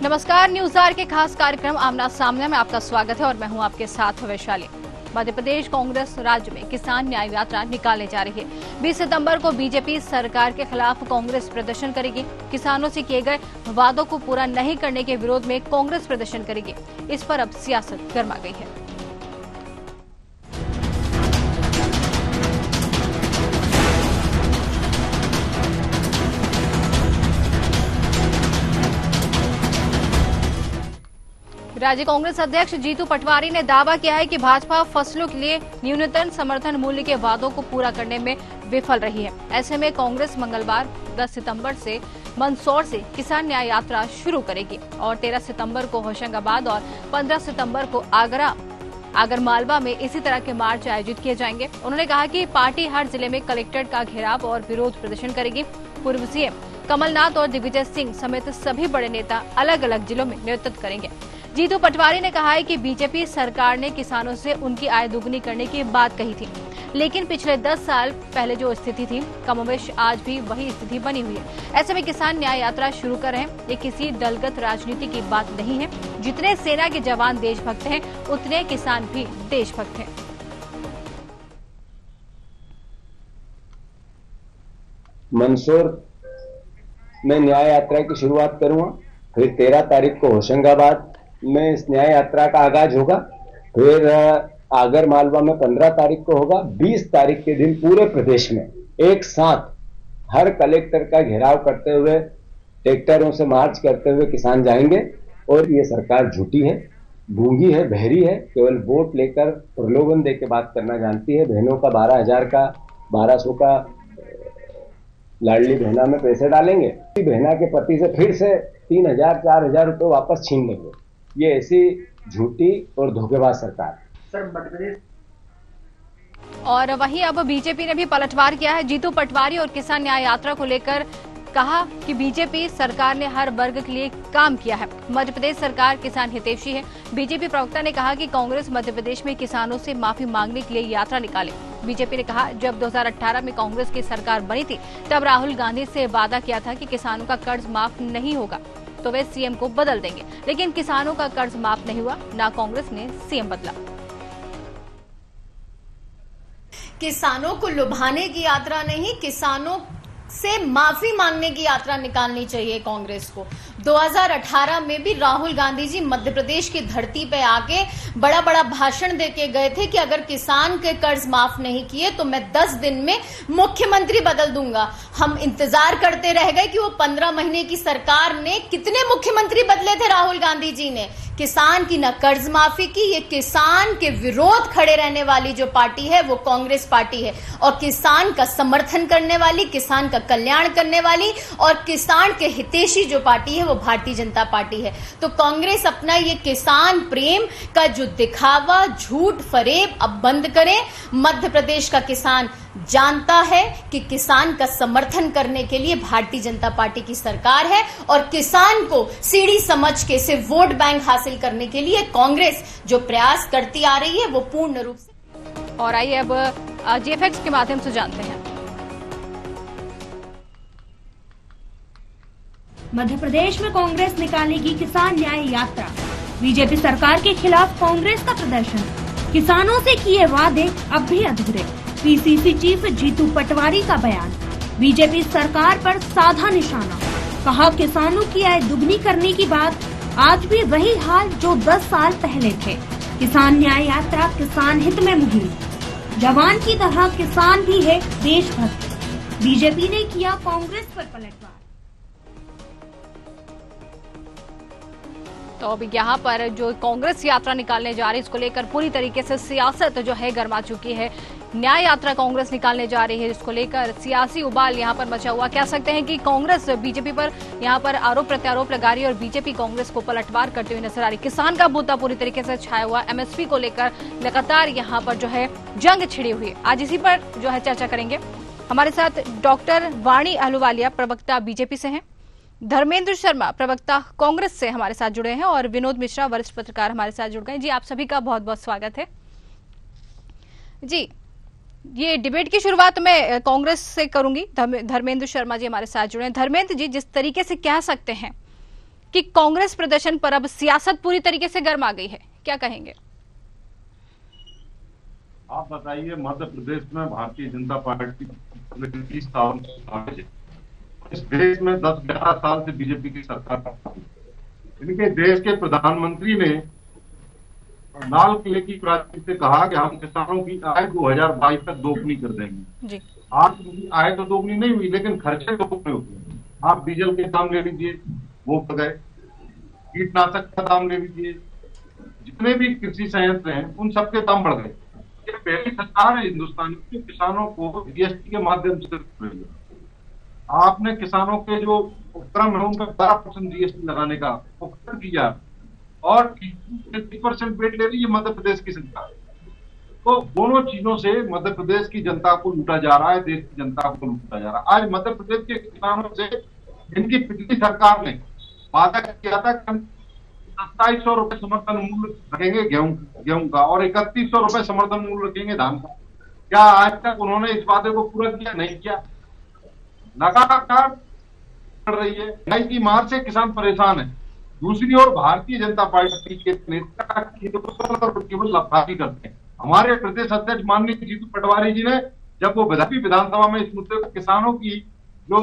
नमस्कार, news are के खास कार्यक्रम आमना सामने में आपका स्वागत है और मैं हूं आपके साथ वैशाली। मध्य प्रदेश कांग्रेस राज्य में किसान न्याय यात्रा निकालने जा रही है। 20 सितंबर को बीजेपी सरकार के खिलाफ कांग्रेस प्रदर्शन करेगी। किसानों से किए गए वादों को पूरा नहीं करने के विरोध में कांग्रेस प्रदर्शन करेगी। इस पर अब सियासत गर्मा गई है। राज्य कांग्रेस अध्यक्ष जीतू पटवारी ने दावा किया है कि भाजपा फसलों के लिए न्यूनतम समर्थन मूल्य के वादों को पूरा करने में विफल रही है। ऐसे में कांग्रेस मंगलवार 10 सितंबर से मंदसौर से किसान न्याय यात्रा शुरू करेगी और 13 सितंबर को होशंगाबाद और 15 सितंबर को आगर मालवा में इसी तरह के मार्च आयोजित किए जाएंगे। उन्होंने कहा कि पार्टी हर जिले में कलेक्ट्रेट का घेराव और विरोध प्रदर्शन करेगी। पूर्व सीएम कमलनाथ और दिग्विजय सिंह समेत सभी बड़े नेता अलग अलग जिलों में नेतृत्व करेंगे। जीतू पटवारी ने कहा है कि बीजेपी सरकार ने किसानों से उनकी आय दुगनी करने की बात कही थी, लेकिन पिछले 10 साल पहले जो स्थिति थी कमोबेश आज भी वही स्थिति बनी हुई है। ऐसे में किसान न्याय यात्रा शुरू कर रहे हैं। ये किसी दलगत राजनीति की बात नहीं है। जितने सेना के जवान देशभक्त हैं, उतने किसान भी देशभक्त हैं। मंदसौर में न्याय यात्रा की शुरुआत करूंगा, फिर 13 तारीख को होशंगाबाद में इस न्याय यात्रा का आगाज होगा, फिर आगर मालवा में 15 तारीख को होगा। 20 तारीख के दिन पूरे प्रदेश में एक साथ हर कलेक्टर का घेराव करते हुए, ट्रैक्टरों से मार्च करते हुए किसान जाएंगे। और ये सरकार झूठी है, गूंगी है, बहरी है, केवल वोट लेकर प्रलोभन दे के बात करना जानती है। बहनों का 12,000 का 1200 का लाडली बहना में पैसे डालेंगे, बहना के पति से फिर से 3,000 4,000 रुपए वापस छीन लेंगे। ये ऐसी झूठी और धोखेबाज सरकार सर मध्य प्रदेश। और वहीं अब बीजेपी ने भी पलटवार किया है। जीतू पटवारी और किसान न्याय यात्रा को लेकर कहा कि बीजेपी सरकार ने हर वर्ग के लिए काम किया है। मध्य प्रदेश सरकार किसान हितैषी है। बीजेपी प्रवक्ता ने कहा कि कांग्रेस मध्य प्रदेश में किसानों से माफी मांगने के लिए यात्रा निकाले। बीजेपी ने कहा, जब 2018 में कांग्रेस की सरकार बनी थी तब राहुल गांधी से वादा किया था कि किसानों का कर्ज माफ नहीं होगा तो वे सीएम को बदल देंगे, लेकिन किसानों का कर्ज माफ नहीं हुआ, ना कांग्रेस ने सीएम बदला। किसानों को लुभाने की यात्रा नहीं, किसानों से माफी मांगने की यात्रा निकालनी चाहिए कांग्रेस को। 2018 में भी राहुल गांधी जी मध्य प्रदेश की धरती पे आके बड़ा बड़ा भाषण देके गए थे कि अगर किसान के कर्ज माफ नहीं किए तो मैं 10 दिन में मुख्यमंत्री बदल दूंगा। हम इंतजार करते रह गए कि वो 15 महीने की सरकार ने कितने मुख्यमंत्री बदले थे राहुल गांधी जी ने। किसान की न कर्ज माफी की। ये किसान के विरोध खड़े रहने वाली जो पार्टी है वो कांग्रेस पार्टी है, और किसान का समर्थन करने वाली, किसान का कल्याण करने वाली और किसान के हितैषी जो पार्टी है वो भारतीय जनता पार्टी है। तो कांग्रेस अपना ये किसान प्रेम का जो दिखावा, झूठ फरेब अब बंद करे। मध्य प्रदेश का किसान जानता है कि किसान का समर्थन करने के लिए भारतीय जनता पार्टी की सरकार है, और किसान को सीढ़ी समझ के सिर्फ वोट बैंक हासिल करने के लिए कांग्रेस जो प्रयास करती आ रही है वो पूर्ण रूप से। और आइए अब जीएफएक्स के माध्यम से जानते हैं। मध्य प्रदेश में कांग्रेस निकालेगी किसान न्याय यात्रा। बीजेपी सरकार के खिलाफ कांग्रेस का प्रदर्शन। किसानों से किए वादे अब भी अधूरे। पीसीसी चीफ जीतू पटवारी का बयान। बीजेपी सरकार पर साधा निशाना। कहा, किसानों की आय दुगनी करने की बात आज भी वही हाल जो 10 साल पहले थे। किसान न्याय यात्रा किसान हित में मुहिम। जवान की तरह किसान भी है देशभक्त। बीजेपी ने किया कांग्रेस पर पलटवार। तो अब यहाँ पर जो कांग्रेस यात्रा निकालने जा रही है इसको लेकर पूरी तरीके से सियासत जो है गर्मा चुकी है। न्याय यात्रा कांग्रेस निकालने जा रही है, इसको लेकर सियासी उबाल यहाँ पर मचा हुआ। कह सकते हैं कि कांग्रेस बीजेपी पर यहाँ पर आरोप प्रत्यारोप लगा रही है और बीजेपी कांग्रेस को पलटवार करते हुए नजर आ रही। किसान का मुद्दा पूरी तरीके से छाया हुआ। एमएसपी को लेकर लगातार यहाँ पर जो है जंग छिड़ी हुई है। आज इसी पर जो है चर्चा करेंगे। हमारे साथ डॉक्टर वाणी अहलुवालिया प्रवक्ता बीजेपी से हैं, धर्मेंद्र शर्मा प्रवक्ता कांग्रेस से हमारे साथ जुड़े हैं और विनोद मिश्रा वरिष्ठ पत्रकार हमारे साथ जुड़ गए। जी, आप सभी का बहुत बहुत स्वागत है। जी, ये डिबेट की शुरुआत मैं कांग्रेस से करूंगी। धर्मेंद्र शर्मा जी हमारे साथ जुड़े हैं। धर्मेंद्र जी, जिस तरीके से कह सकते हैं कि कांग्रेस प्रदर्शन पर अब सियासत पूरी तरीके से गर्मा गई है, क्या कहेंगे? आप बताइए, मध्य प्रदेश में भारतीय जनता पार्टी 30 साल से, इस देश में 10-11 साल से बीजेपी की सरकार, इनके देश के प्रधानमंत्री ने लाल किले की प्राचीर से कहा कि हम किसानों की आय 2022 तक दोगुनी कर देंगे जी। आज उनकी आय तो दोगुनी नहीं हुई, लेकिन खर्चे दोगुने हो गए। आप डीजल के दाम ले लीजिए, वो बढ़ गए, कीटनाशक का दाम ले लीजिए, जितने भी कृषि संयंत्र हैं उन सबके दाम बढ़ गए। ये पहली सरकार है हिंदुस्तान की किसानों को जीएसटी के माध्यम से, आपने किसानों के जो उपक्रम है उन पर 12% जीएसटी लगाने का उपक्रम किया और 50% वेट ले रही है मध्य प्रदेश की सरकार। तो दोनों चीजों से मध्य प्रदेश की जनता को लूटा जा रहा है, देश की जनता को लूटा जा रहा है। आज मध्य प्रदेश के किसानों से इनकी पिछली सरकार ने वादा किया था कि 2700 रुपए समर्थन मूल्य रखेंगे गेहूं का और 3100 रुपए समर्थन मूल्य रखेंगे धान का। क्या आज तक उन्होंने इस वादे को पूरा किया? नहीं किया। लगातार बढ़ रही है, महंगाई की मार से किसान परेशान है। दूसरी ओर भारतीय जनता पार्टी के नेता केवल लफाफी करते हैं। हमारे प्रदेश अध्यक्ष माननीय जीतू पटवारी जी ने, जब वो विधानसभा में इस मुद्दे को, किसानों की जो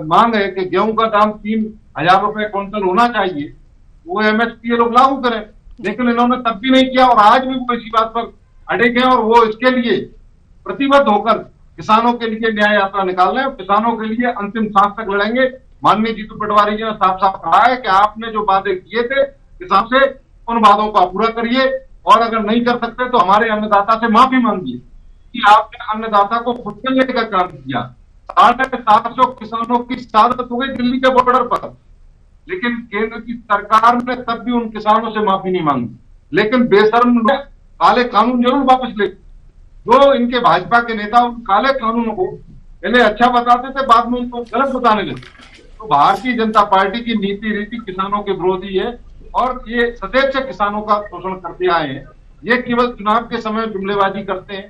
मांग है कि गेहूं का दाम 3000 रुपए क्विंटल होना चाहिए, वो एमएसपी लोग लागू करें, लेकिन इन्होंने तब भी नहीं किया और आज भी वो इसी बात पर अड़े हैं और वो इसके लिए प्रतिबद्ध होकर किसानों के लिए न्याय यात्रा निकाल रहे हैं, किसानों के लिए अंतिम सांस तक लड़ेंगे। माननीय जीतू पटवारी जी ने साफ साफ कहा है कि आपने जो वादे किए थे किसान से, उन वादों का पूरा करिए और अगर नहीं कर सकते तो हमारे अन्नदाता से माफी मांगिए कि आपने अन्नदाता को खुद के लेने का काम किया। 750 किसानों की शहादत हो गई दिल्ली के बॉर्डर पर, लेकिन केंद्र की सरकार ने तब भी उन किसानों से माफी नहीं मांगी। लेकिन बेशर्म लोग काले कानून जरूर वापस ले। जो इनके भाजपा के नेता उन काले कानूनों को पहले अच्छा बताते थे, बाद में उनको गलत बताने लगे। तो भारतीय जनता पार्टी की नीति रीति किसानों के विरोधी है और ये सदैव से किसानों का शोषण करते आए हैं। ये केवल चुनाव के समय जुमलेबाजी करते हैं,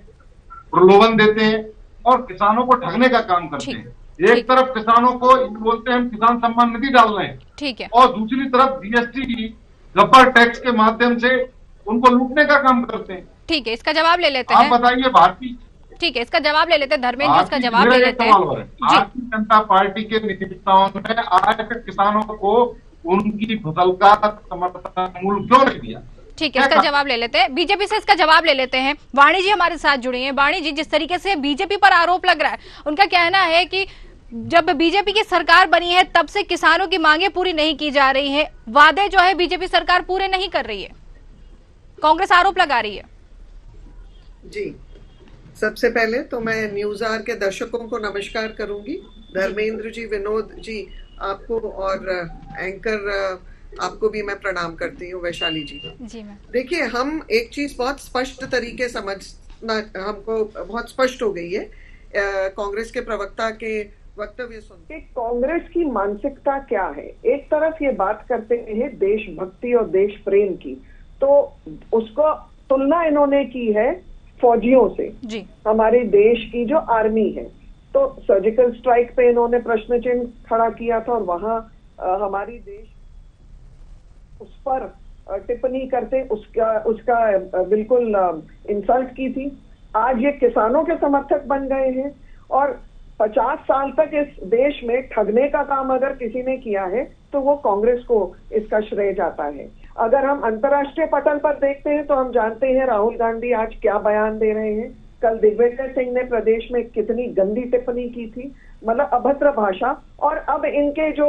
प्रलोभन देते हैं और किसानों को ठगने का काम करते हैं। एक तरफ किसानों को बोलते हैं हम किसान सम्मान निधि डाल रहे हैं, ठीक है, और दूसरी तरफ जीएसटी गब्बर टैक्स के माध्यम से उनको लूटने का काम करते हैं। ठीक है, इसका जवाब ले लेते हैं। आप बताइए भारतीय, ठीक है, इसका जवाब ले लेते हैं धर्मेंद्र, इसका जवाब ले लेते हैं। भारतीय जनता पार्टी के नेताओं ने आज तक किसानों को उनकी फसल का समर्थन मूल्य क्यों नहीं दिया? ठीक है, इसका जवाब ले लेते हैं। बीजेपी से इसका जवाब ले लेते हैं। वाणी जी हमारे साथ जुड़ी हैं। वाणी जी, जिस तरीके से बीजेपी पर आरोप लग रहा है, उनका कहना है कि जब बीजेपी की सरकार बनी है तब से किसानों की मांगे पूरी नहीं की जा रही है, वादे जो है बीजेपी सरकार पूरे नहीं कर रही है, कांग्रेस आरोप लगा रही है। जी, सबसे पहले तो मैं न्यूज आवर के दर्शकों को नमस्कार करूंगी। धर्मेंद्र जी, विनोद जी, आपको और एंकर आपको भी मैं प्रणाम करती हूँ। वैशाली जी, देखिए, हम एक चीज बहुत स्पष्ट तरीके समझना हमको बहुत स्पष्ट हो गई है कांग्रेस के प्रवक्ता के वक्तव्य सुन के। कांग्रेस की मानसिकता क्या है? एक तरफ ये बात करते हैं देशभक्ति और देश प्रेम की, तो उसको तुलना इन्होंने की है फौजियों से जी। हमारे देश की जो आर्मी है, तो सर्जिकल स्ट्राइक पे इन्होंने प्रश्न चिन्ह खड़ा किया था और वहां हमारी देश उस पर टिप्पणी करते उसका बिल्कुल इंसल्ट की थी। आज ये किसानों के समर्थक बन गए हैं और 50 साल तक इस देश में ठगने का काम अगर किसी ने किया है तो वो कांग्रेस को इसका श्रेय जाता है। अगर हम अंतर्राष्ट्रीय पटल पर देखते हैं तो हम जानते हैं राहुल गांधी आज क्या बयान दे रहे हैं। कल दिग्विजय सिंह ने प्रदेश में कितनी गंदी टिप्पणी की थी, मतलब अभद्र भाषा। और अब इनके जो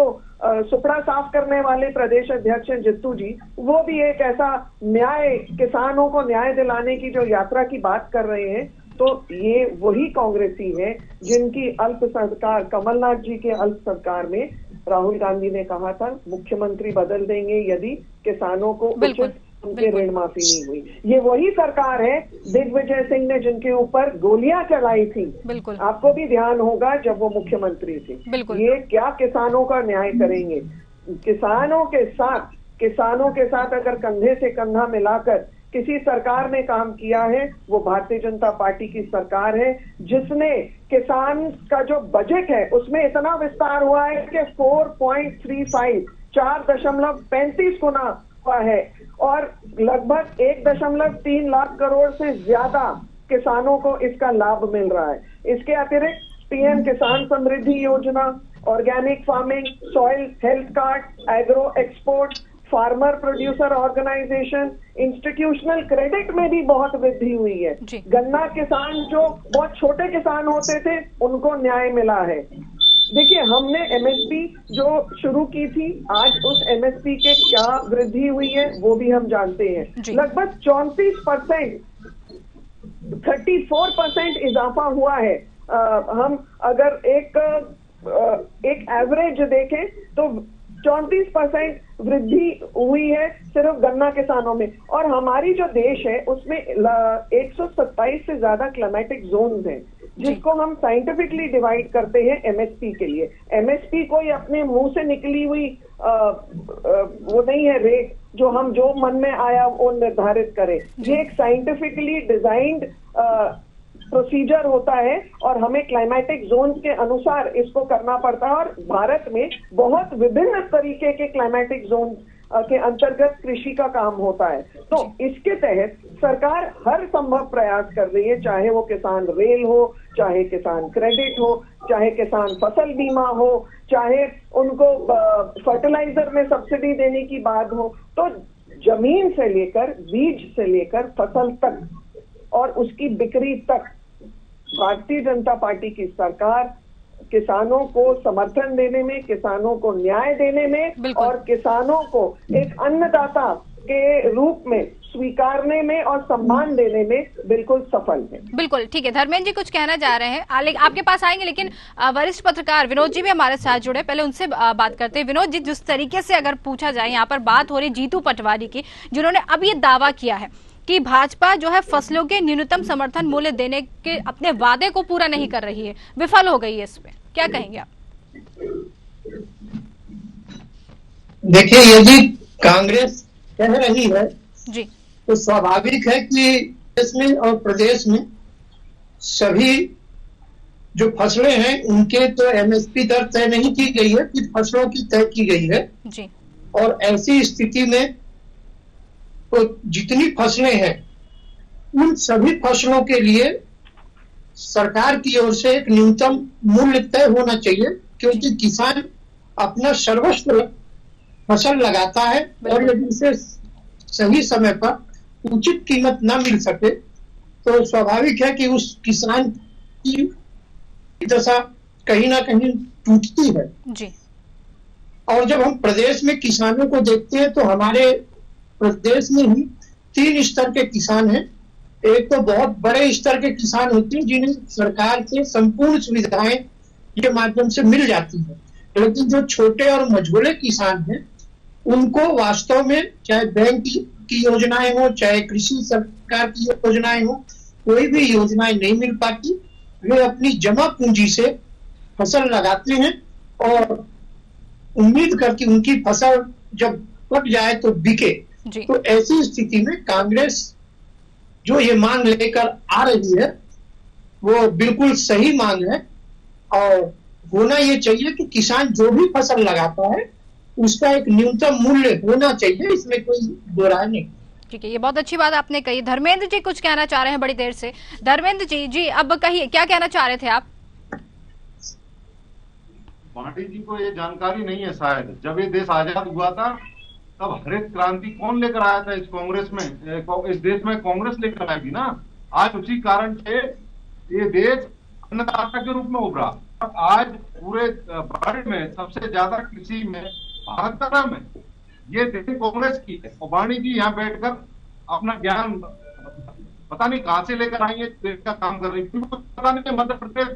सुपड़ा साफ करने वाले प्रदेश अध्यक्ष हैं जित्तू जी, वो भी एक ऐसा न्याय, किसानों को न्याय दिलाने की जो यात्रा की बात कर रहे हैं। तो ये वही कांग्रेसी है जिनकी अल्प सरकार, कमलनाथ जी के अल्प सरकार में राहुल गांधी ने कहा था मुख्यमंत्री बदल देंगे यदि किसानों को उचित उनके ऋण माफी नहीं हुई। ये वही सरकार है दिग्विजय सिंह ने जिनके ऊपर गोलियां चलाई थी, बिल्कुल आपको भी ध्यान होगा जब वो मुख्यमंत्री थे। ये क्या किसानों का न्याय करेंगे? किसानों के साथ अगर कंधे से कंधा मिलाकर किसी सरकार ने काम किया है वो भारतीय जनता पार्टी की सरकार है, जिसने किसान का जो बजट है उसमें इतना विस्तार हुआ है कि 4.35 4.35 गुना हुआ है और लगभग 1.3 लाख करोड़ से ज्यादा किसानों को इसका लाभ मिल रहा है। इसके अतिरिक्त PM Kisan Samriddhi Yojana, organic farming, soil health card, agro export, farmer producer organisation, institutional credit में भी बहुत वृद्धि हुई है। गन्ना किसान जो बहुत छोटे किसान होते थे उनको न्याय मिला है। देखिए, हमने एमएसपी जो शुरू की थी, आज उस एमएसपी के क्या वृद्धि हुई है वो भी हम जानते हैं। लगभग 34%, 34% इजाफा हुआ है। हम अगर एक एवरेज देखें तो 34% वृद्धि हुई है सिर्फ गन्ना किसानों में। और हमारी जो देश है उसमें 127 से ज्यादा क्लाइमेटिक जोन्स हैं, जिसको हम साइंटिफिकली डिवाइड करते हैं एमएसपी के लिए। एमएसपी कोई अपने मुंह से निकली हुई वो नहीं है रेट जो हम जो मन में आया वो निर्धारित करें। ये एक साइंटिफिकली डिजाइंड प्रोसीजर होता है और हमें क्लाइमेटिक जोन्स के अनुसार इसको करना पड़ता है। और भारत में बहुत विभिन्न तरीके के क्लाइमेटिक जोन के अंतर्गत कृषि का काम होता है। तो इसके तहत सरकार हर संभव प्रयास कर रही है, चाहे वो किसान रेल हो, चाहे किसान क्रेडिट हो, चाहे किसान फसल बीमा हो, चाहे उनको फर्टिलाइजर में सब्सिडी देने की बात हो। तो जमीन से लेकर, बीज से लेकर फसल तक और उसकी बिक्री तक भारतीय जनता पार्टी की सरकार किसानों को समर्थन देने में, किसानों को न्याय देने में और किसानों को एक अन्नदाता के रूप में स्वीकारने में और सम्मान देने में बिल्कुल सफल है। बिल्कुल ठीक है। धर्मेंद्र जी कुछ कहना चाह रहे हैं, आपके पास आएंगे, लेकिन वरिष्ठ पत्रकार विनोद जी भी हमारे साथ जुड़े, पहले उनसे बात करते हैं। विनोद जी, जिस तरीके से अगर पूछा जाए, यहाँ पर बात हो रही जीतू पटवारी की, जिन्होंने अब ये दावा किया है कि भाजपा जो है फसलों के न्यूनतम समर्थन मूल्य देने के अपने वादे को पूरा नहीं कर रही है, विफल हो गई है, इस पे क्या कहेंगे आप? देखिए, यदि कांग्रेस कह रही है जी तो स्वाभाविक है कि देश में और प्रदेश में सभी जो फसलें हैं उनके तो एमएसपी दर तय नहीं की गई है, कि फसलों की तय की गई है जी। और ऐसी स्थिति में तो जितनी फसलें हैं उन सभी फसलों के लिए सरकार की ओर से एक न्यूनतम मूल्य तय होना चाहिए, क्योंकि किसान अपना सर्वस्व फसल लगाता है और यदि उसे सही समय पर उचित कीमत न मिल सके तो स्वाभाविक है कि उस किसान की दशा कहीं ना कहीं टूटती है जी। और जब हम प्रदेश में किसानों को देखते हैं तो हमारे प्रदेश में ही 3 स्तर के किसान हैं। एक तो बहुत बड़े स्तर के किसान होते हैं जिन्हें सरकार से संपूर्ण सुविधाएं के माध्यम से मिल जाती है, लेकिन जो छोटे और मझोले किसान हैं उनको वास्तव में चाहे बैंक की योजनाएं हो, चाहे कृषि सरकार की योजनाएं हो, कोई भी योजनाएं नहीं मिल पाती। वे अपनी जमा पूंजी से फसल लगाते हैं और उम्मीद करके उनकी फसल जब पक जाए तो बिके। तो ऐसी स्थिति में कांग्रेस जो ये मांग लेकर आ रही है वो बिल्कुल सही मांग है और होना ये चाहिए कि किसान जो भी फसल लगाता है उसका एक न्यूनतम मूल्य होना चाहिए, इसमें कोई दो राय नहीं। ठीक है, ये बहुत अच्छी बात आपने कही। धर्मेंद्र जी कुछ कहना चाह रहे हैं बड़ी देर से। धर्मेंद्र जी अब कहिए, क्या कहना चाह रहे थे आप? पार्टी जी को ये जानकारी नहीं है शायद, जब ये देश आजाद हुआ था तब हरित क्रांति कौन लेकर आया था इस कांग्रेस में, इस देश में कांग्रेस लेकर आई थी ना। आज उसी कारण से ये देश अन्नदाता के रूप में उभरा और आज पूरे भारत में सबसे ज्यादा कृषि में भारत का नाम है। ये देश कांग्रेस की है और वाणी जी यहाँ बैठकर अपना ज्ञान पता नहीं कहां से लेकर आई है, देश का काम कर रही है। पता नहीं मध्य प्रदेश,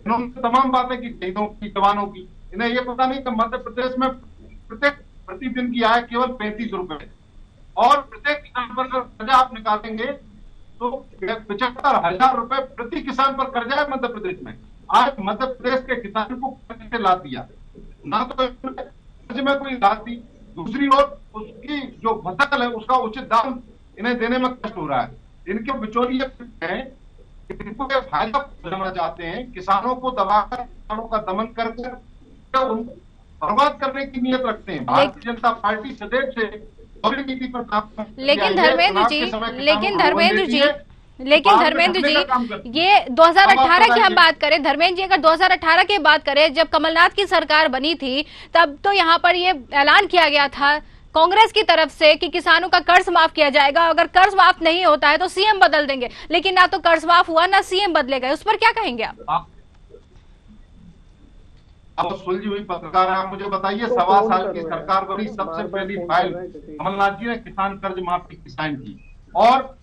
इन्होंने तमाम बातें की शहीदों की, जवानों की, इन्हें ये पता नहीं कि मध्य प्रदेश में प्रत्येक प्रतिदिन की आय केवल 35 रुपए और प्रत्येक किसान पर कर्जा आप निकालेंगे तो 75,000 रुपए प्रति किसान पर कर्जा है मध्य प्रदेश में। आज मध्य प्रदेश के किसान को कर्ज से ला दिया, ना तो कर्ज में कोई राहत दी, दूसरी ओर उसकी जो फसल है उसका उचित दाम इन्हें देने में कष्ट हो रहा है। इनके बिचौलिए हैं, इनको फायदा लेना चाहते हैं, किसानों को दबाकर, किसानों का दमन करके बर्बाद करने की नीयत रखते हैं। भारतीय जनता पार्टी सदैव से नीति पर लेकिन धर्मेंद्र जी, ये 2018 की हम बात करें, धर्मेंद्र जी अगर 2018 की बात करें, जब कमलनाथ की सरकार बनी थी तब तो यहाँ पर ये ऐलान किया गया था कांग्रेस की तरफ से कि किसानों का कर्ज माफ किया जाएगा, अगर कर्ज माफ नहीं होता है तो सीएम बदल देंगे, लेकिन ना तो कर्ज माफ हुआ ना सीएम बदले गए। उस पर क्या कहेंगे आप? अब सुलझी हुई पत्रकार है, आप मुझे बताइए, 1.25 साल की सरकार बनी, सबसे पहली फाइल कमलनाथ जी ने किसान कर्ज माफी की साइन की, और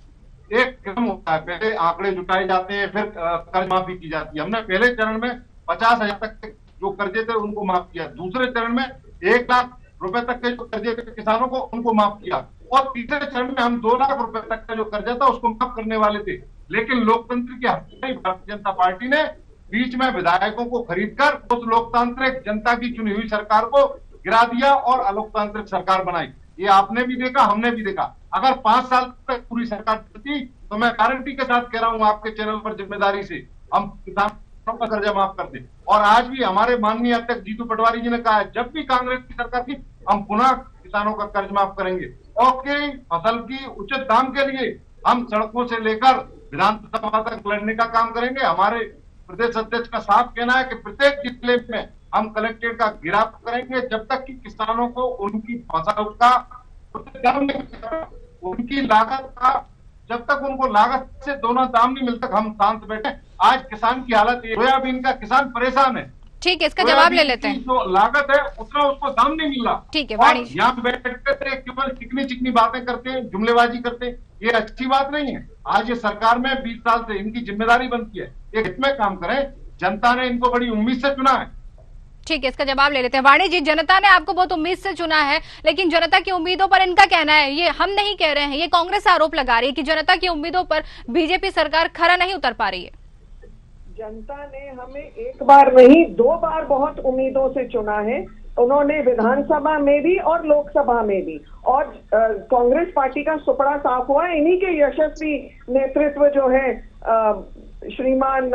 एक क्रम होता है, पहले आंकड़े जुटाए जाते हैं, फिर कर्ज माफी की जाती है। हमने पहले चरण में 50,000 तक जो कर्जे थे उनको माफ किया, दूसरे चरण में 1 लाख रुपए तक के जो कर्जे थे किसानों को उनको माफ किया, और तीसरे चरण में हम 2 लाख रुपए तक का जो कर्जा था उसको माफ करने वाले थे। लेकिन लोकतंत्र के हक में भारतीय जनता पार्टी ने बीच में विधायकों को खरीदकर उस लोकतांत्रिक जनता की चुनी हुई सरकार को गिरा दिया और अलोकतांत्रिक सरकार बनाई। ये आपने भी देखा, हमने भी देखा। अगर 5 साल तक पूरी सरकार चलती तो मैं गारंटी के साथ कह रहा हूं आपके चैनल पर, जिम्मेदारी से हम किसानों का कर्जा माफ कर दें। और आज भी हमारे माननीय अध्यक्ष जीतू पटवारी जी ने कहा है, जब भी कांग्रेस की सरकार थी हम पुनः किसानों का कर्ज माफ करेंगे, और फसल की उचित दाम के लिए हम सड़कों से लेकर विधानसभा तक लड़ने का काम करेंगे। हमारे प्रदेश अध्यक्ष का साफ कहना है कि प्रत्येक जिले में हम कलेक्ट्रेट का घेराव करेंगे जब तक कि किसानों को उनकी फसल का उनकी लागत का, जब तक उनको लागत से दोनों दाम नहीं मिलता हम शांत बैठे। आज किसान की हालत ये, सोयाबीन का किसान परेशान है। ठीक है, इसका जवाब ले लेते हैं। जो लागत है उतना उसको दाम नहीं मिल रहा। ठीक है, यहाँ बैठ कर केवल चिकनी चिकनी बातें करते हैं, जुमलेबाजी करते हैं, ये अच्छी बात नहीं है। आज ये सरकार में 20 साल से इनकी जिम्मेदारी बनती है, एक हित में काम करें। जनता ने इनको बड़ी उम्मीद से चुना है। ठीक है, इसका जवाब ले लेते हैं। वाणी जी, जनता ने आपको बहुत उम्मीद से चुना है, लेकिन जनता की उम्मीदों पर इनका कहना है, ये हम नहीं कह रहे हैं, ये कांग्रेस आरोप लगा रही है कि जनता की उम्मीदों पर बीजेपी सरकार खरा नहीं उतर पा रही है। जनता ने हमें 1 बार नहीं 2 बार बहुत उम्मीदों से चुना है। उन्होंने विधानसभा में भी और लोकसभा में भी, और कांग्रेस पार्टी का सुपड़ा साफ हुआ इन्हीं के यशस्वी नेतृत्व जो है श्रीमान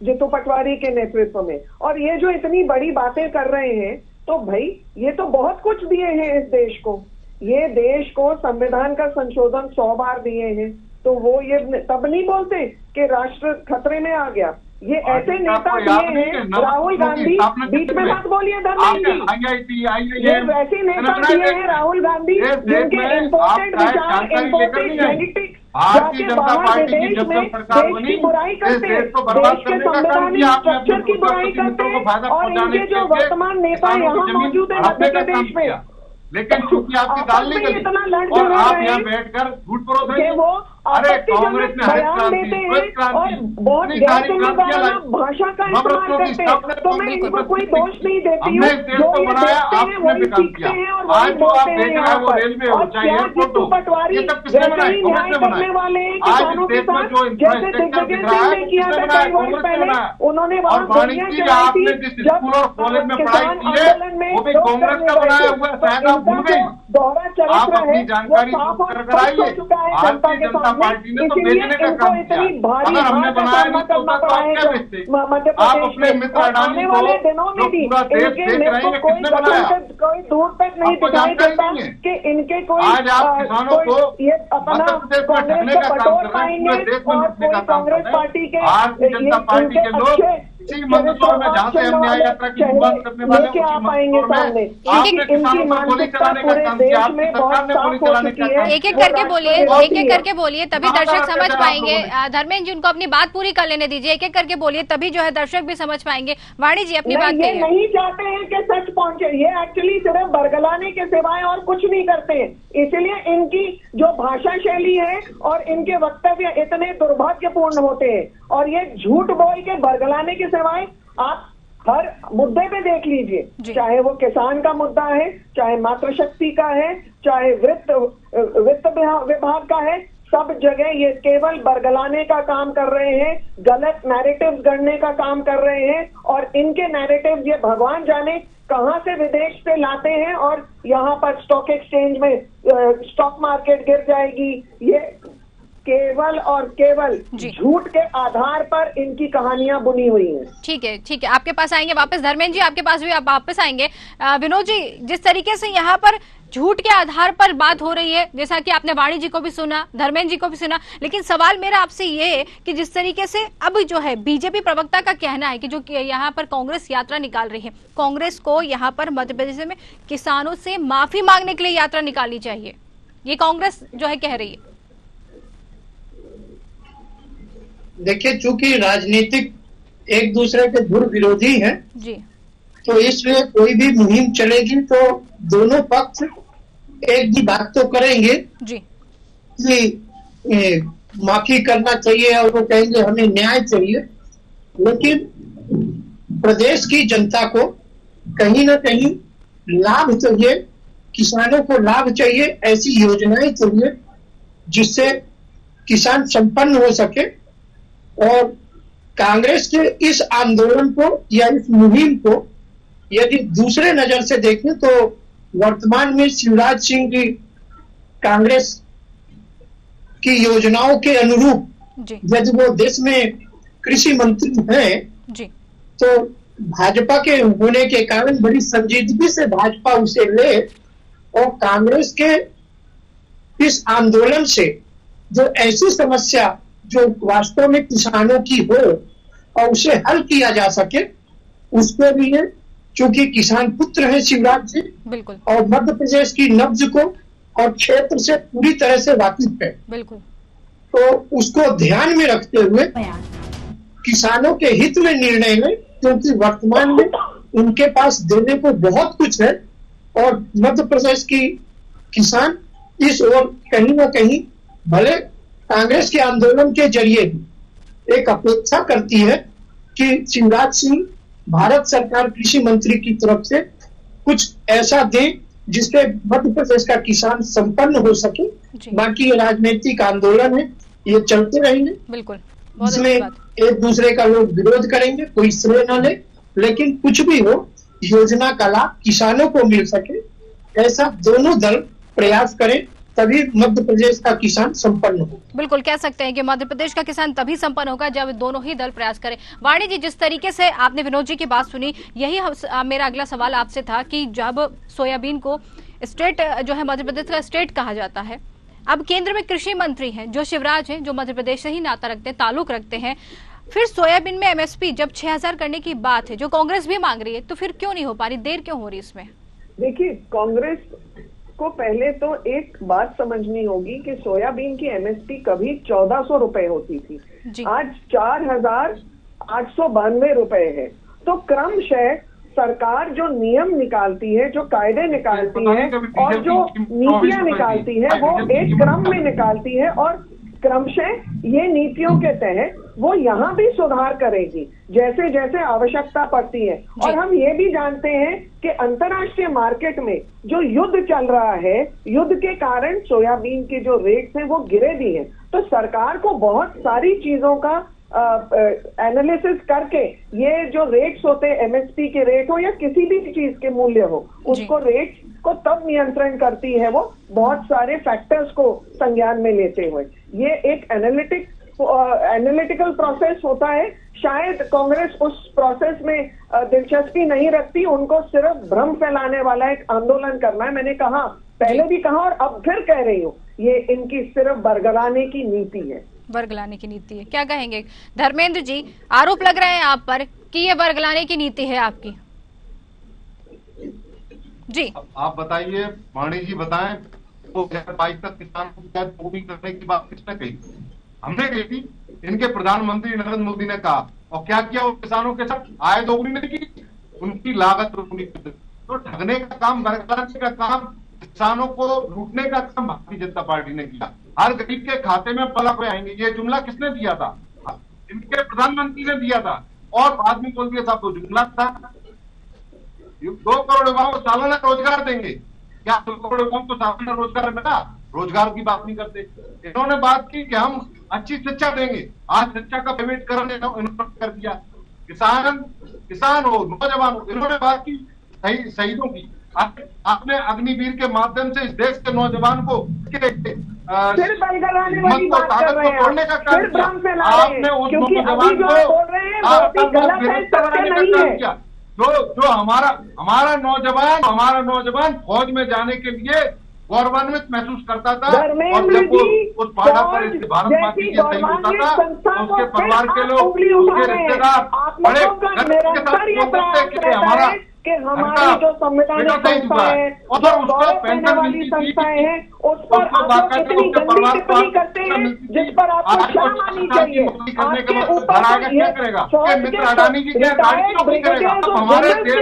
जीतू पटवारी के नेतृत्व में। और ये जो इतनी बड़ी बातें कर रहे हैं, तो भाई ये तो बहुत कुछ दिए हैं इस देश को। ये देश को संविधान का संशोधन 100 बार दिए हैं, तो वो ये तब नहीं बोलते कि राष्ट्र खतरे में आ गया। ये ऐसे नेता दिए हैं, राहुल गांधी, बीच में मत बोलिए धर्मेंद्र जी, ये वैसे नेता दिए हैं राहुल गांधी जिनके इम्पोर्टेड विचार, इम्पोर्टेड जेनेटिक्स जाके बाहर विदेश में देश की बुराई करते हैं, देश के संवैधानिक स्ट्रक्चर की बुराई करते हैं, और इनके जो वर्तमान नेता यहाँ मौजूद है मध्य प्रदेश में, लेकिन चूंकि आपकी दाल नहीं गली और आप यहाँ बैठकर झूठ परोस रहे हैं। अरे कांग्रेस ने हरित क्रांति, बहुत गैर भाषा का इस्तेमाल करते हैं, तो मैं इनको कोई दोष नहीं देती हूँ। जो ये देखते हैं वही सीखते हैं और वही बोलते हैं यहाँ पर। और क्या जीतू पटवारी वैसे ही न्याय करने वाले हैं किसानों के साथ, जैसे दिग्विजय सिंह ने किया था कई वर्ष पहले। उन्होंने वहाँ गोलियां चलाई थी जब किसान आंदोलन में दोहरा चरित्र है वो साफ और स्पष्ट हो चुका है जनता के सामने। इसलिए इनको इतनी भारी हार का सामना करना पड़ा है मध्य प्रदेश में, और आने वाले दिनों में भी इनके मेरे को कोई दूर तक नहीं दिखाई देता कि इनके कोई ये अपना कांग्रेस को बटोर पाएंगे, और कोई कांग्रेस पार्टी के इनके अच्छे लेके आ पाएंगे सामने। इनकी मानसिकता पूरे देश में बहुत साफ हो चुकी है। एक एक करके बोलिए, एक एक करके बोलिए, तभी दर्शक समझ पाएंगे। धर्मेंद्र जी, उनको अपनी बात पूरी कर लेने दीजिए, एक एक करके बोलिए, तभी जो है दर्शक भी समझ पाएंगे। वाणी जी, अपनी बात ये नहीं चाहते हैं कि सच पहुंचे, ये एक्चुअली सिर्फ बरगलाने के सिवाय और कुछ नहीं करते हैं। इसलिए इनकी जो भाषा शैली है और इनके वक्तव्य इतने दुर्भाग्यपूर्ण होते हैं, और ये झूठ बोल के बरगलाने के सिवाय आप हर मुद्दे पे देख लीजिए, चाहे वो किसान का मुद्दा है, चाहे मातृशक्ति का है, चाहे वित्त विभाग का है, सब जगह ये केवल बरगलाने का काम कर रहे हैं, गलत नैरेटिव्स गढ़ने का काम कर रहे हैं। और इनके नैरेटिव्स ये भगवान जाने कहां से विदेश से लाते हैं, और यहाँ पर स्टॉक एक्सचेंज में स्टॉक मार्केट गिर जाएगी, ये केवल और केवल झूठ के आधार पर इनकी कहानियां बुनी हुई हैं। ठीक है, आपके पास आएंगे वापस। धर्मेंद्र जी आपके पास भी आप वापस आएंगे। विनोद जी, जिस तरीके से यहाँ पर झूठ के आधार पर बात हो रही है, जैसा कि आपने वाणी जी को भी सुना, धर्मेंद्र जी को भी सुना, लेकिन सवाल मेरा आपसे ये है कि जिस तरीके से अब जो है बीजेपी प्रवक्ता का कहना है कि जो यहाँ पर कांग्रेस यात्रा निकाल रही है, कांग्रेस को यहाँ पर मध्य प्रदेश में किसानों से माफी मांगने के लिए यात्रा निकालनी चाहिए, ये कांग्रेस जो है कह रही है। देखिए, चूंकि राजनीतिक एक दूसरे के धुर विरोधी हैं जी, तो इसलिए कोई भी मुहिम चलेगी तो दोनों पक्ष एक ही बात तो करेंगे जी कि माफी करना चाहिए और वो कहेंगे हमें न्याय चाहिए। लेकिन प्रदेश की जनता को कहीं ना कहीं लाभ चाहिए, किसानों को लाभ चाहिए, ऐसी योजनाएं चाहिए जिससे किसान संपन्न हो सके। और कांग्रेस के इस आंदोलन को या इस मुहिम को यदि दूसरे नजर से देखें तो वर्तमान में शिवराज सिंह की कांग्रेस की योजनाओं के अनुरूप यदि वो देश में कृषि मंत्री हैं जी, तो भाजपा के होने के कारण बड़ी संजीदगी से भाजपा उसे ले और कांग्रेस के इस आंदोलन से जो ऐसी समस्या जो वास्तव में किसानों की हो और उसे हल किया जा सके, उसके लिए चूंकि किसान पुत्र है शिवराज जी बिल्कुल, और मध्य प्रदेश की नब्ज को और क्षेत्र से पूरी तरह से वाकिफ है, बिल्कुल, तो उसको ध्यान में रखते हुए किसानों के हित में निर्णय लें, क्योंकि वर्तमान में उनके पास देने को बहुत कुछ है और मध्य प्रदेश की किसान इस ओर कहीं ना कहीं भले कांग्रेस के आंदोलन के जरिए एक अपेक्षा करती है कि शिवराज सिंह भारत सरकार कृषि मंत्री की तरफ से कुछ ऐसा दे जिससे मध्य प्रदेश का किसान संपन्न हो सके। बाकी ये राजनीतिक आंदोलन है, ये चलते रहेंगे, बिल्कुल, इसमें एक दूसरे का लोग विरोध करेंगे, कोई श्रेय न ले, लेकिन कुछ भी हो योजना का लाभ किसानों को मिल सके, ऐसा दोनों दल प्रयास करें, तभी मध्य प्रदेश का किसान संपन्न हो। बिल्कुल, कह सकते हैं कि मध्य प्रदेश का किसान तभी संपन्न होगा जब दोनों ही दल प्रयास करें। वाणी जी, जिस तरीके से आपने विनोद जी की बात सुनी, यही मेरा अगला सवाल आपसे था कि जब सोयाबीन को स्टेट जो है मध्य प्रदेश का स्टेट कहा जाता है, अब केंद्र में कृषि मंत्री हैं जो शिवराज हैं, जो मध्य प्रदेश से ही नाता रखते हैं, ताल्लुक रखते हैं, फिर सोयाबीन में एमएसपी जब 6000 करने की बात है जो कांग्रेस भी मांग रही है, तो फिर क्यों नहीं हो पा रही, देर क्यों हो रही इसमें? देखिए, कांग्रेस को पहले तो एक बात समझनी होगी कि सोयाबीन की एमएसपी कभी 1400 रुपए होती थी, आज 4892 रुपए है। तो क्रमशः सरकार जो नियम निकालती है, जो कायदे निकालती है और जो नीतियां निकालती है, वो एक क्रम में निकालती है और क्रमशः ये नीतियों के तहत वो यहाँ भी सुधार करेगी जैसे जैसे आवश्यकता पड़ती है। और हम ये भी जानते हैं कि अंतर्राष्ट्रीय मार्केट में जो युद्ध चल रहा है, युद्ध के कारण सोयाबीन के जो रेट्स हैं वो गिरे भी हैं। तो सरकार को बहुत सारी चीजों का एनालिसिस करके ये जो रेट्स होते हैं, एमएसपी के रेट हो या किसी भी चीज के मूल्य हो, उसको रेट को तब नियंत्रण करती है वो बहुत सारे फैक्टर्स को संज्ञान में लेते हुए। ये एक एनालिटिकल प्रोसेस होता है। शायद कांग्रेस उस प्रोसेस में दिलचस्पी नहीं रखती, उनको सिर्फ भ्रम फैलाने वाला एक आंदोलन करना है। मैंने कहा, पहले भी कहा और अब फिर कह रही हूँ, ये इनकी सिर्फ बरगलाने की नीति है, बरगलाने की नीति है। क्या कहेंगे धर्मेंद्र जी, आरोप लग रहे हैं आप पर कि ये बरगलाने की नीति है आपकी? जी आप बताइए, वाणी जी बताएं, 2022 तक किसान को दोगुनी करने की बात किसने कही? हमने कही थी, इनके प्रधानमंत्री नरेंद्र मोदी ने कहा, और क्या किया? वो किसानों के साथ आय दोगुनी नहीं की, उनकी लागत दोगुनी की। तो ठगने का काम, बरगलाने का काम, किसानों को लूटने का काम भारतीय जनता पार्टी ने किया। हर गरीब के खाते में पलक में आएंगे, ये जुमला किसने दिया था? इनके प्रधानमंत्री ने दिया था, और बाद में बोल दिया साहब तो जुमला था। 2 करोड़ युवाओं को सालाना रोजगार देंगे, क्या 2 करोड़ युवाओं को सालाना रोजगार मिला? रोजगार की बात नहीं करते। इन्होंने बात की कि हम अच्छी शिक्षा देंगे, आज शिक्षा का पेमेंट करने इन्होंने कर दिया। किसान हो, नौजवान हो, इन्होंने बात की शहीदों की, आपने अग्निवीर के माध्यम से इस देश के नौजवान को तोड़ने का काम किया। आपने उस नौजवान को गिरफ्तार कराने का काम किया। जो हमारा नौजवान फौज में जाने के लिए गौरवान्वित महसूस करता था, और जब वो उस बाधा पर भारत माता के सही होता था तो उसके परिवार के लोग, उसके रिश्तेदार बड़े गर्व के साथ बोलते कि हमारा हमारी जो संवैधानिक संस्था है, और उसको पेंशन मिलती थी, उसको कितनी गंदी टिप्पणी करते हैं जिस पर आपको शर्म आनी चाहिए। आपके ऊपर मित्र अडानी जी क्या गाड़ी करेगा? हमारे देश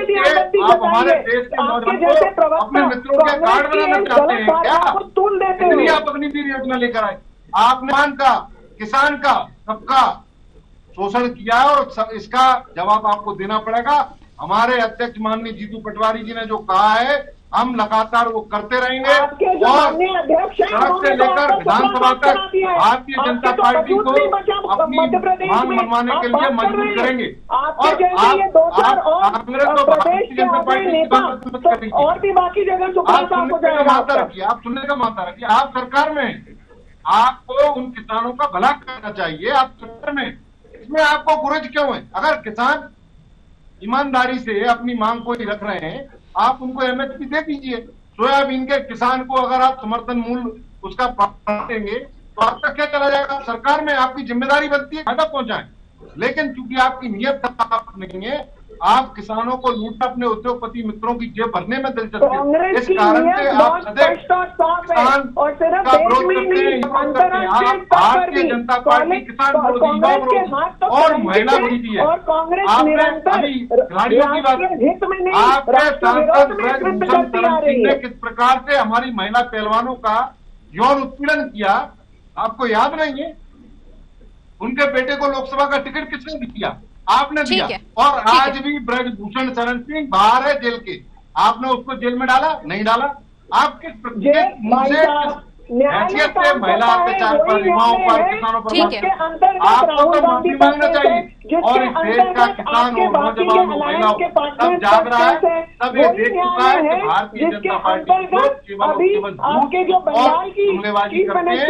के नौजवान को अपने मित्रों के कार्ड बनाना चाहते हैं क्या? तुल देते हैं। आप अपनी योजना लेकर आए, आपने किसान का सबका शोषण किया है, और इसका जवाब आपको देना पड़ेगा। हमारे अध्यक्ष माननीय जीतू पटवारी जी ने जो कहा है, हम लगातार वो करते रहेंगे, और सड़क से लेकर विधानसभा तक भारतीय जनता पार्टी को अपनी मांग मनवाने के लिए मजबूर करेंगे। और कांग्रेस तो भारतीय जनता पार्टी की बात मत करिए, और भी बाकी जगह आप सुनने का माता रखिए, आप सरकार में, आपको उन किसानों का भला करना चाहिए, आप सरकार में, इसमें आपको गुरेज क्यों है? अगर किसान ईमानदारी से अपनी मांग को ही रख रहे हैं, आप उनको एमएसपी दे दीजिए। सोयाबीन के किसान को अगर आप समर्थन मूल्य उसका देंगे तो आपका क्या चला जाएगा? सरकार में आपकी जिम्मेदारी बनती है फायदा पहुंचाएं, लेकिन चूंकि आपकी नियत साफ नहीं है, आप किसानों को लूटना अपने उद्योगपति मित्रों की जेब भरने में दिलचस्पी है। इस कारण से आप सदैव किसान का विरोध करते हैं। आप भारतीय जनता पार्टी किसान विरोधी, युवा विरोधी और महिला विरोधी है। आपने अभी खिलाड़ियों की बात, आपके सांसद ब्रजभूषण शरण सिंह ने किस प्रकार से हमारी महिला पहलवानों का यौन उत्पीड़न किया, आपको याद नहीं है? उनके बेटे को लोकसभा का टिकट किसने दिया? आपने दिया। और आज भी ब्रजभूषण शरण सिंह बाहर है जेल के, आपने उसको जेल में डाला? नहीं डाला। आप किस हैसियत से महिला अत्याचार पर, युवाओं पर, किसानों पर आपको तो माफी मांगना चाहिए। और इस देश का किसान हो, नौजवान हो, महिला हो, सब जाग रहा है, सब ये देख चुका है कि भारतीय जनता पार्टी लोग केवल जुमलेबाजी करते हैं,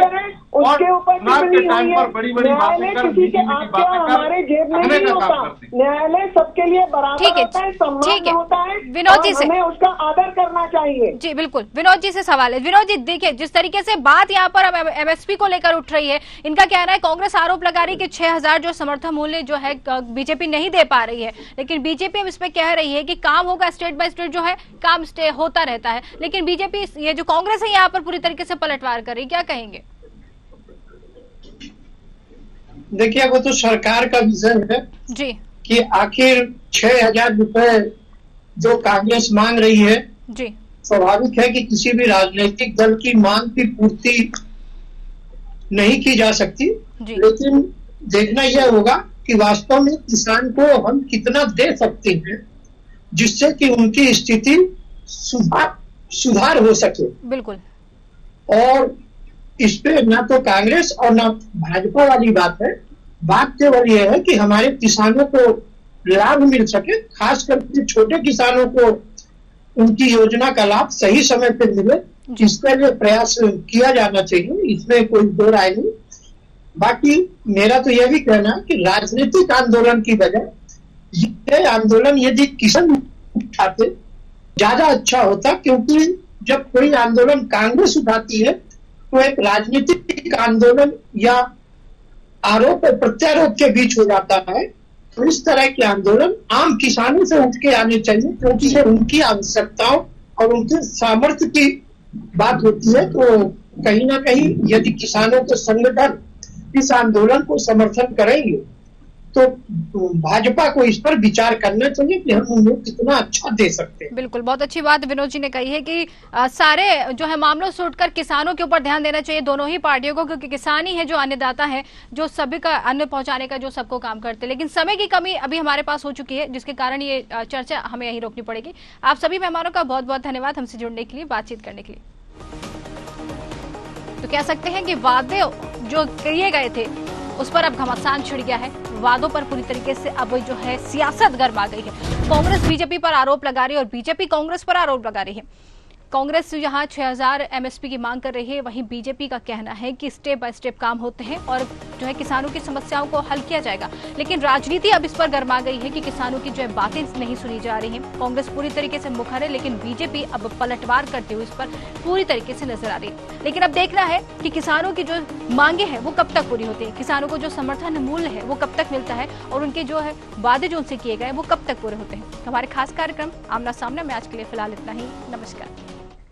और चुनाव के टाइम पर बड़ी बड़ी बातें कर, मीठी मीठी बातें कर रखने का काम करते हैं। न्यायालय सबके लिए बराबर होता है, सम्मान होता है, विनोद जी से हमें उसका आदर करना चाहिए। जी बिल्कुल, विनोद जी से सवाल है। विनोद जी देखिए, जिस तरीके से बात यहाँ पर एमएसपी को लेकर उठ रही है, इनका कहना है, कांग्रेस आरोप लगा रही है कि 6000 जो समर्थन मूल्य जो है बीजेपी नहीं दे पा रही है, लेकिन बीजेपी इस पे कह रही है कि काम होगा, स्टेट बाय स्टेट जो है काम स्टे होता रहता है, लेकिन बीजेपी ये जो कांग्रेस है यहाँ पर पूरी तरीके से पलटवार कर रही है, क्या कहेंगे? देखिए, वो तो सरकार का विजन है जी कि आखिर 6000 रुपए जो कांग्रेस मांग रही है जी, स्वाभाविक है कि किसी भी राजनीतिक दल की मांग की पूर्ति नहीं की जा सकती, लेकिन देखना यह होगा कि वास्तव में किसान को हम कितना दे सकते हैं जिससे कि उनकी स्थिति सुधार हो सके। बिल्कुल। और इस पे ना तो कांग्रेस और ना भाजपा वाली बात है, बात केवल यह है कि हमारे किसानों को लाभ मिल सके, खास करके छोटे किसानों को उनकी योजना का लाभ सही समय पर मिले, इसके लिए प्रयास किया जाना चाहिए, इसमें कोई दो राय नहीं। बाकी मेरा तो यह भी कहना है कि राजनीतिक आंदोलन की बजाय ये आंदोलन यदि किसान उठाते ज्यादा अच्छा होता, क्योंकि जब कोई आंदोलन कांग्रेस उठाती है तो एक राजनीतिक आंदोलन या आरोप और प्रत्यारोप के बीच हो जाता है। तो इस तरह के आंदोलन आम किसानों से उठ के आने चाहिए, क्योंकि ये उनकी आवश्यकताओं और उनके सामर्थ्य की बात होती है। तो कहीं ना कहीं यदि किसानों के संगठन इस आंदोलन को समर्थन करेंगे तो भाजपा को इस पर विचार करना चाहिए कि हम उन्हें कितना अच्छा दे सकते हैं। बिल्कुल, बहुत अच्छी बात विनोद जी ने कही है कि सारे जो है मामलों से उठकर किसानों के ऊपर ध्यान देना चाहिए दोनों ही पार्टियों को, क्योंकि किसान ही है जो अन्नदाता है, जो सभी का अन्न पहुंचाने का जो सबको काम करते हैं। लेकिन समय की कमी अभी हमारे पास हो चुकी है, जिसके कारण ये चर्चा हमें यहीं रोकनी पड़ेगी। आप सभी मेहमानों का बहुत बहुत धन्यवाद हमसे जुड़ने के लिए, बातचीत करने के लिए। तो कह सकते हैं कि वादे जो किए गए थे उस पर अब घमासान छिड़ गया है। वादों पर पूरी तरीके से अब जो है सियासत गर्मा गई है। कांग्रेस बीजेपी पर आरोप लगा रही है और बीजेपी कांग्रेस पर आरोप लगा रही है। कांग्रेस यहाँ 6000 एमएसपी की मांग कर रही है, वहीं बीजेपी का कहना है कि स्टेप बाय स्टेप काम होते हैं और जो है किसानों की समस्याओं को हल किया जाएगा। लेकिन राजनीति अब इस पर गर्मा गई है कि किसानों की जो है बातें नहीं सुनी जा रही हैं। कांग्रेस पूरी तरीके से मुखर है, लेकिन बीजेपी अब पलटवार करते हुए इस पर पूरी तरीके से नजर आ रही है। लेकिन अब देखना है कि किसानों की जो मांगे हैं वो कब तक पूरी होती है, किसानों को जो समर्थन मूल्य है वो कब तक मिलता है और उनके जो है वादे जो उनसे किए गए वो कब तक पूरे होते हैं। हमारे खास कार्यक्रम आमना सामना में आज के लिए फिलहाल इतना ही। नमस्कार।